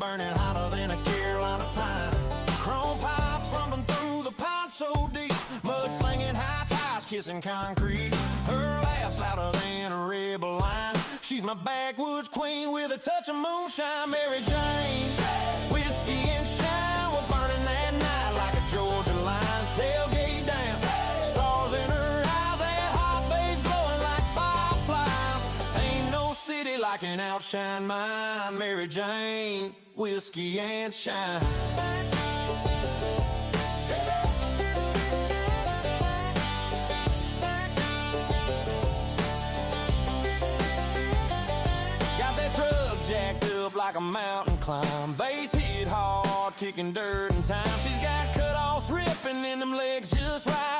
burning hotter than a Carolina pine. Chrome pipes rumbling through the pine so deep, mud slinging high ties, kissing concrete. Her laugh's louder than a rebel line. She's my backwoods queen with a touch of moonshine. Mary Jane, whiskey and shine, we're burning that night like a Georgia line. Tailgate down, stars in her eyes, that hot babe's glowing like fireflies. Ain't no city like an outshine mine. Mary Jane, whiskey and shine. Jacked up like a mountain climb, bass hit hard, kicking dirt in time. She's got cut-offs ripping and them legs just right.